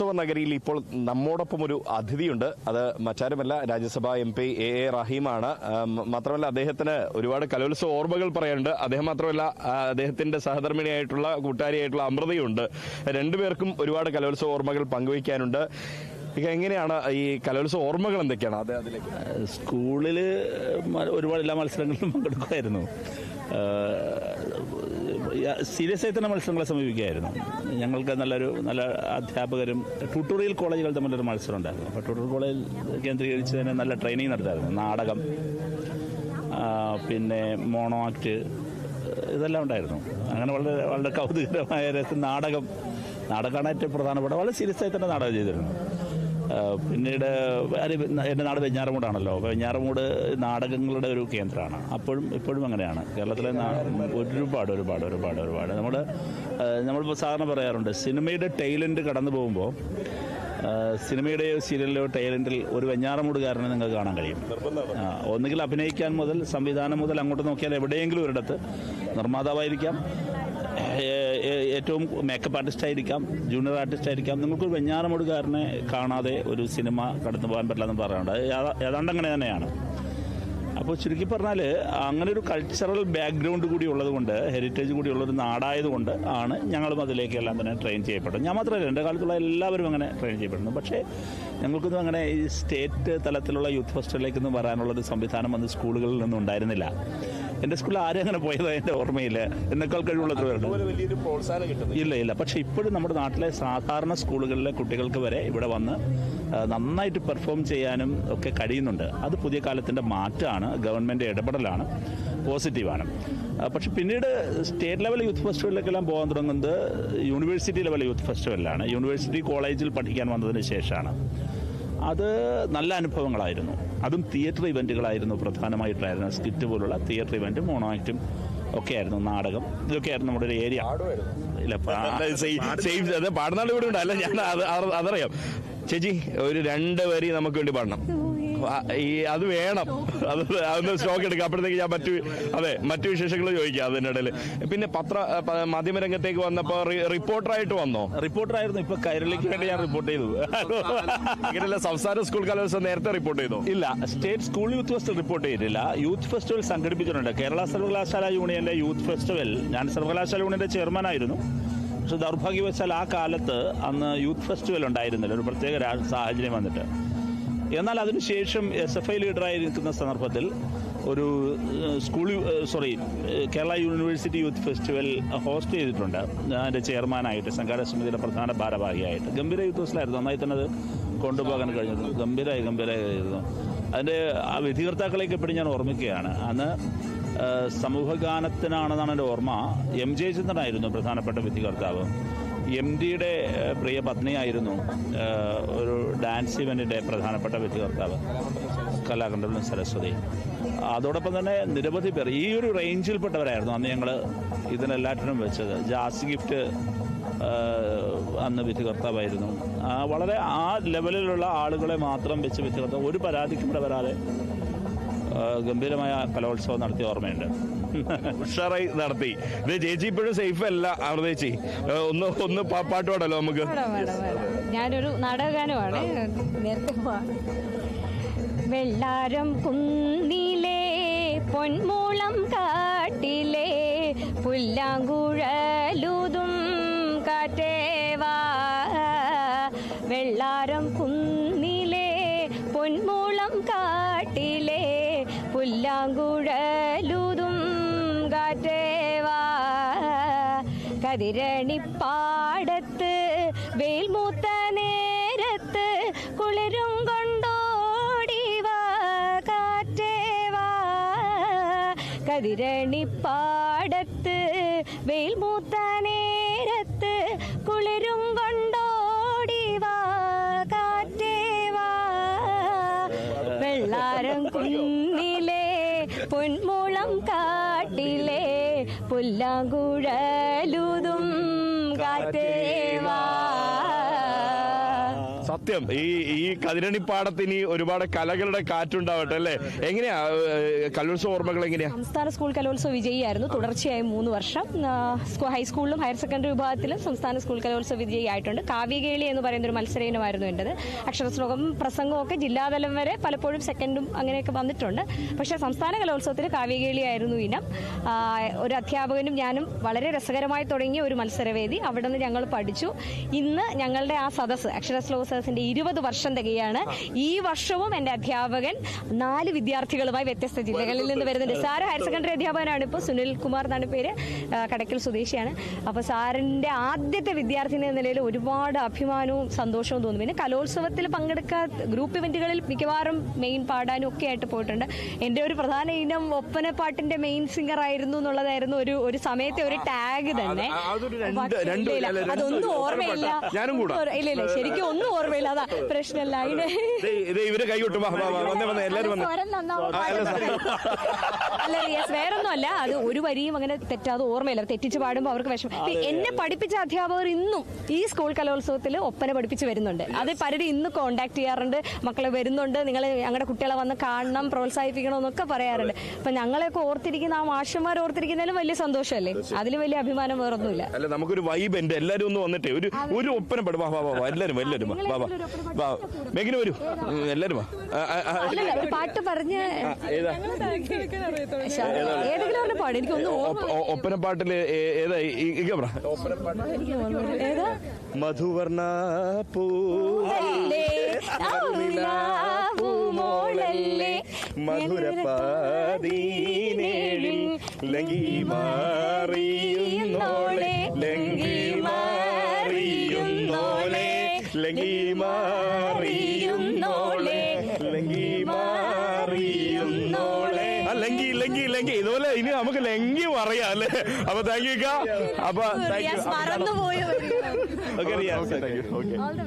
ക്രൈസ്തവ നഗരിയിൽ ഇപ്പോൾ നമ്മോടൊപ്പം ഒരു അതിഥിയുണ്ട്. അത് മറ്റാരുമല്ല, രാജ്യസഭാ MP A റഹീമാണ്. മാത്രമല്ല അദ്ദേഹത്തിന് ഒരുപാട് കലോത്സവ ഓർമ്മകൾ പറയാനുണ്ട്. അദ്ദേഹം മാത്രമല്ല, അദ്ദേഹത്തിന്റെ സഹധർമ്മിണിയായിട്ടുള്ള കൂട്ടുകാരിയായിട്ടുള്ള അമൃതയുണ്ട്. രണ്ടുപേർക്കും ഒരുപാട് കലോത്സവ ഓർമ്മകൾ പങ്കുവയ്ക്കാനുണ്ട്. എങ്ങനെയാണ് ഈ കലോത്സവ ഓർമ്മകൾ എന്തൊക്കെയാണ്? അതിലേക്ക് സ്കൂളിൽ ഒരുപാട് എല്ലാ മത്സരങ്ങളിലും പങ്കെടുക്കുമായിരുന്നു. സീരിയസ് ആയി തന്നെ മത്സരങ്ങളെ സമീപിക്കുകയായിരുന്നു. ഞങ്ങൾക്ക് നല്ല അധ്യാപകരും ട്യൂട്ടോറിയൽ കോളേജുകൾ തമ്മിലൊരു മത്സരം ഉണ്ടായിരുന്നു. അപ്പോൾ ട്യൂട്ടോറിയൽ കോളേജ് കേന്ദ്രീകരിച്ച് തന്നെ നല്ല ട്രെയിനിങ് നടത്തായിരുന്നു. നാടകം, പിന്നെ മോണോ ആക്ട്, ഇതെല്ലാം ഉണ്ടായിരുന്നു. അങ്ങനെ വളരെ വളരെ കൗതുകരമായ രസം. നാടകമാണ് ഏറ്റവും പ്രധാനപ്പെട്ട. വളരെ സീരിയസ് ആയി തന്നെ നാടകം ചെയ്തിരുന്നു. പിന്നീട് എൻ്റെ നാട് വെഞ്ഞാറമൂടാണല്ലോ. വെഞ്ഞാറമൂട് നാടകങ്ങളുടെ ഒരു കേന്ദ്രമാണ്. ഇപ്പോഴും അങ്ങനെയാണ്. കേരളത്തിലെ ഒരുപാട് നമ്മളിപ്പോൾ സാധാരണ പറയാറുണ്ട്, സിനിമയുടെ ടൈലൻഡ് കടന്നു പോകുമ്പോൾ സിനിമയുടെയോ സീരിയലിലെയോ ടൈലൻഡിൽ ഒരു വെഞ്ഞാറമൂടുകാരനെ നിങ്ങൾക്ക് കാണാൻ കഴിയും. ഒന്നുകിൽ അഭിനയിക്കാൻ മുതൽ സംവിധാനം മുതൽ അങ്ങോട്ട് നോക്കിയാൽ എവിടെയെങ്കിലും ഒരിടത്ത് നിർമ്മാതാവായിരിക്കാം, ഏറ്റവും മേക്കപ്പ് ആർട്ടിസ്റ്റ് ആയിരിക്കാം, ജൂനിയർ ആർട്ടിസ്റ്റ് ആയിരിക്കാം. നിങ്ങൾക്കൊരു വെഞ്ഞാറമൂടുകാരനെ കാണാതെ ഒരു സിനിമ കടന്നു പോകാൻ പറ്റില്ല എന്ന് പറയാറുണ്ട്. ഏതാണ്ട് അങ്ങനെ തന്നെയാണ്. അപ്പോൾ ചുരുക്കി പറഞ്ഞാൽ അങ്ങനെ ഒരു കൾച്ചറൽ ബാക്ക്ഗ്രൗണ്ട് കൂടി ഉള്ളതുകൊണ്ട്, ഹെറിറ്റേജ് കൂടി ഉള്ളൊരു നാടായതുകൊണ്ട് ആണ് ഞങ്ങളും അതിലേക്കെല്ലാം തന്നെ ട്രെയിൻ ചെയ്യപ്പെട്ടത്. ഞാൻ മാത്രമല്ല, എൻ്റെ കാലത്തുള്ള എല്ലാവരും അങ്ങനെ ട്രെയിൻ ചെയ്യപ്പെടുന്നു. പക്ഷേ ഞങ്ങൾക്കൊന്നും അങ്ങനെ ഈ സ്റ്റേറ്റ് തലത്തിലുള്ള യൂത്ത് ഫെസ്റ്റിവലിലേക്കൊന്നും വരാനുള്ളൊരു സംവിധാനം അന്ന് സ്കൂളുകളിൽ നിന്നും ഉണ്ടായിരുന്നില്ല. എൻ്റെ സ്കൂളിൽ ആരും അങ്ങനെ പോയത് എൻ്റെ ഓർമ്മയില്ല. എന്നെക്കാൾ കഴിവുള്ളവരുണ്ട്. ഇല്ല. പക്ഷെ ഇപ്പോഴും നമ്മുടെ നാട്ടിലെ സാധാരണ സ്കൂളുകളിലെ കുട്ടികൾക്ക് വരെ ഇവിടെ വന്ന് നന്നായിട്ട് പെർഫോം ചെയ്യാനും ഒക്കെ കഴിയുന്നുണ്ട്. അത് പുതിയ കാലത്തിൻ്റെ മാറ്റമാണ്, ഗവൺമെൻറ് ഇടപെടലാണ്, പോസിറ്റീവാണ്. പക്ഷെ പിന്നീട് സ്റ്റേറ്റ് ലെവൽ യൂത്ത് ഫെസ്റ്റിവലിലേക്കെല്ലാം പോകാൻ തുടങ്ങുന്നത് യൂണിവേഴ്സിറ്റി ലെവൽ യൂത്ത് ഫെസ്റ്റിവലിലാണ്. യൂണിവേഴ്സിറ്റി കോളേജിൽ പഠിക്കാൻ വന്നതിന് ശേഷമാണ്. അത് നല്ല അനുഭവങ്ങളായിരുന്നു. അതും തിയേറ്റർ ഇവൻറ്റുകളായിരുന്നു പ്രധാനമായിട്ടായിരുന്നു. സ്കിറ്റ് പോലുള്ള തിയേറ്റർ ഇവൻറ്റും മോണോ ആക്റ്റും ഒക്കെ ആയിരുന്നു. നാടകം, ഇതൊക്കെയായിരുന്നു നമ്മുടെ ഒരു ഏരിയ. ഇല്ല, പാടുന്നാൾ ഇവിടെ ഉണ്ട്. അല്ല, ഞാൻ അതറിയാം. ചേച്ചി, ഒരു 2 വരി നമുക്ക് വേണ്ടി പാടണം. അത് വേണം. അതൊന്ന് സ്റ്റോക്ക് എടുക്കാം. അപ്പോഴത്തേക്ക് ഞാൻ മറ്റു വിശേഷങ്ങൾ ചോദിക്കാം അതിനിടയിൽ. പിന്നെ മാധ്യമരംഗത്തേക്ക് വന്നപ്പോ റിപ്പോർട്ടറായിട്ട് വന്നോ? റിപ്പോർട്ടറായിരുന്നു. ഇപ്പൊ കൈരളിക്ക് വേണ്ടി ഞാൻ റിപ്പോർട്ട് ചെയ്തു. ഇങ്ങനെയല്ല, സംസ്ഥാന സ്കൂൾ കലോത്സവം നേരത്തെ റിപ്പോർട്ട് ചെയ്തോ? ഇല്ല, state school youth festival report ചെയ്തിട്ടില്ല. യൂത്ത് ഫെസ്റ്റിവൽ സംഘടിപ്പിച്ചിട്ടുണ്ട്. കേരള സർവകലാശാല യൂണിയന്റെ യൂത്ത് ഫെസ്റ്റിവൽ, ഞാൻ സർവകലാശാല യൂണിയന്റെ ചെയർമാൻ ആയിരുന്നു. പക്ഷെ ദൗർഭാഗ്യവശാൽ ആ കാലത്ത് അന്ന് യൂത്ത് ഫെസ്റ്റിവൽ ഉണ്ടായിരുന്നില്ല, ഒരു പ്രത്യേക സാഹചര്യം വന്നിട്ട്. എന്നാൽ അതിനുശേഷം SFI ലീഡറായിരിക്കുന്ന സന്ദർഭത്തിൽ ഒരു Kerala university youth festival host ചെയ്തിട്ടുണ്ട്. അതിൻ്റെ ചെയർമാനായിട്ട്, സംഘാടക സമിതിയുടെ പ്രധാന ഭാരവാഹിയായിട്ട്. ഗംഭീര യൂത്ത് ഫെസ്റ്റിലായിരുന്നു. നന്നായി തന്നെ അത് കൊണ്ടുപോകാൻ കഴിഞ്ഞത്. ഗംഭീരമായിരുന്നു. അതിൻ്റെ ആ വിധികർത്താക്കളേക്ക് എപ്പോഴും ഞാൻ ഓർമ്മിക്കുകയാണ്. അന്ന് സമൂഹഗാനത്തിനാണെന്നാണ് എൻ്റെ ഓർമ്മ. M. ജയചന്ദ്രനായിരുന്നു പ്രധാനപ്പെട്ട വിധികർത്താവ്. MDയുടെ പ്രിയ പത്നിയായിരുന്നു ഒരു ഡാൻസ് ഇവൻറ്റിൻ്റെ പ്രധാനപ്പെട്ട വിധികർത്താവ്, കലാകണ്ഠനും സരസ്വതി. അതോടൊപ്പം തന്നെ നിരവധി പേർ ഈ ഒരു റേഞ്ചിൽപ്പെട്ടവരായിരുന്നു അന്ന് ഞങ്ങൾ ഇതിനെല്ലാറ്റിനും വെച്ചത്. ജാസ് ഗിഫ്റ്റ് അന്ന് വിധികർത്താവായിരുന്നു. വളരെ ആ ലെവലിലുള്ള ആളുകളെ മാത്രം വെച്ച് വിധികർത്താവ്, ഒരു പരാതിക്കും ഇവിടെ വരാതെ ഗംഭീരമായ കലോത്സവം നടത്തിയ ഓർമ്മയുണ്ട്. ഉഷാറായി നടത്തി. ഇത് ചേച്ചി ഇപ്പോഴും സേഫ് അല്ല അമൃതേച്ചി. ഒന്ന് പാട്ട് പാടല്ലോ നമുക്ക്. ഞാനൊരു നാടകഗാനമാണ് നേരത്തെ. വെള്ളാരം കുന്നിലെ പൊന്മൂളം കാട്ടിലെ പുല്ലാങ്കുഴലുതും കാറ്റേവാ. വെള്ളാരം കുന്നിലെ പൊന്മൂളം കാട്ടിലെ പുല്ലാങ്കുഴലുതും കാറ്റേവാ. കതിരണിപ്പാടത്ത് വെയിൽമൂത്ത നേരത്ത് കുളിരും കൊണ്ടോടിവാ കാറ്റേവാ. കതിരണിപ്പാടത്ത് വെയിൽമൂത്ത നേരത്ത് കുളിരും കൊണ്ടോടിവാ കാറ്റേവാ. വെള്ളാരം കുന്നിലെ പൊന്മുളം കാട്ടിലെ പുല്ലാങ്കുഴലുതും കാറ്റേവാ. സത്യം ഈ കതിരണിപ്പാടത്തിന് ഒരുപാട് കലകളുടെ കാറ്റുണ്ടാവട്ടെ അല്ലേ. എങ്ങനെയാ കലോത്സവ ഓർമ്മകൾ എങ്ങനെയാ? സംസ്ഥാന സ്കൂൾ കലോത്സവ വിജയിയായിരുന്നു തുടർച്ചയായി 3 വർഷം. ഹൈസ്കൂളിലും ഹയർ സെക്കൻഡറി വിഭാഗത്തിലും സംസ്ഥാന സ്കൂൾ കലോത്സവ വിജയിയായിട്ടുണ്ട്. കാവ്യകേളി എന്ന് പറയുന്ന ഒരു മത്സര ഇനമായിരുന്നു എൻ്റെത്. അക്ഷരശ്ലോകം പ്രസംഗവും ഒക്കെ ജില്ലാതലം വരെ പലപ്പോഴും സെക്കൻഡും അങ്ങനെയൊക്കെ വന്നിട്ടുണ്ട്. പക്ഷേ സംസ്ഥാന കലോത്സവത്തിൽ കാവ്യകേളിയായിരുന്നു ഇനം. ഒരു അധ്യാപകനും ഞാനും വളരെ രസകരമായി തുടങ്ങിയ ഒരു മത്സരവേദി. അവിടെ നിന്ന് ഞങ്ങൾ പഠിച്ചു. ഇന്ന് ഞങ്ങളുടെ ആ സദസ്സ് അക്ഷരശ്ലോക സദസ്സിന്റെ 20 വർഷം തികയാണ്. ഈ വർഷവും എൻ്റെ അധ്യാപകൻ 4 വിദ്യാർത്ഥികളുമായി വ്യത്യസ്ത ജില്ലകളിൽ നിന്ന് വരുന്നുണ്ട്. സാറ് ഹയർ സെക്കൻഡറി അധ്യാപകനാണ്. ഇപ്പോൾ സുനിൽ കുമാർ എന്നാണ് പേര്, കടയ്ക്കൽ സ്വദേശിയാണ്. അപ്പോൾ സാറിൻ്റെ ആദ്യത്തെ വിദ്യാർത്ഥി എന്ന നിലയിൽ ഒരുപാട് അഭിമാനവും സന്തോഷവും തോന്നും. പിന്നെ കലോത്സവത്തിൽ പങ്കെടുക്കാത്ത ഗ്രൂപ്പ് ഇവന്റുകളിൽ മിക്കവാറും മെയിൻ പാടാനും ഒക്കെ ആയിട്ട് പോയിട്ടുണ്ട്. എൻ്റെ ഒരു പ്രധാന ഇനം ഒപ്പനപ്പാട്ടിന്റെ മെയിൻ സിംഗർ ആയിരുന്നു എന്നുള്ളതായിരുന്നു ഒരു സമയത്തെ ഒരു ടാഗ് തന്നെ. അതൊന്നും ഓർമ്മയില്ല. ഇല്ല ശരിക്കും ഒന്നും ഓർമ്മയില്ല. അതാ പ്രശ്നമല്ല. ഇവര് കൈകൊട്ടും അല്ല വേറൊന്നും അല്ല. അത് ഒരു വരിയും അങ്ങനെ തെറ്റാതെ ഓർമ്മയില്ല. തെറ്റിച്ച് പാടുമ്പോൾ അവർക്ക് വിഷമം. എന്നെ പഠിപ്പിച്ച അധ്യാപകർ ഇന്നും ഈ സ്കൂൾ കലോത്സവത്തിൽ ഒപ്പന പഠിപ്പിച്ച് വരുന്നുണ്ട്. അത് പലരും ഇന്ന് കോണ്ടാക്ട് ചെയ്യാറുണ്ട്. മക്കളെ വരുന്നുണ്ട്, നിങ്ങൾ ഞങ്ങളുടെ കുട്ടികളെ വന്ന് കാണണം, പ്രോത്സാഹിപ്പിക്കണം എന്നൊക്കെ പറയാറുണ്ട്. അപ്പൊ ഞങ്ങളെയൊക്കെ ഓർത്തിരിക്കുന്ന ആ മാഷന്മാർ ഓർത്തിരിക്കുന്നതിലും വലിയ സന്തോഷമല്ലേ. അതിൽ വലിയ അഭിമാനം വേറൊന്നുമില്ല. അല്ല നമുക്കൊരു വൈബ് ഉണ്ട്. എല്ലാരും ഒന്ന് വന്നിട്ടേ ഒരു ഒപ്പന പാടും. എല്ലാരും മേഘന വരൂ, എല്ലാരും ഒരു പാട്ട് പറഞ്ഞ് ഏതെങ്കിലും ഒന്ന് പാടും. എനിക്കൊന്നും ഒപ്പനപ്പാട്ടില് ഏതാ ഏതാ മധുവർണ പൂമോളല്ലേ മധുരപാതീനേഴിൽ ലങ്കി മാറിയുന്നോളെ ലങ്കി മാറിയുന്നോളെ ലങ്കി മാറിയുന്നോളെ ലങ്കി മാറിയുന്നോളെ ലങ്കി ലങ്കി ലങ്കി ഇതുപോലെ ഇനി നമുക്ക് ലങ്കി പറയാം അല്ലേ. അപ്പൊ താങ്ക് യു. അപ്പൊ മറന്നുപോയോ. ഓക്കെ.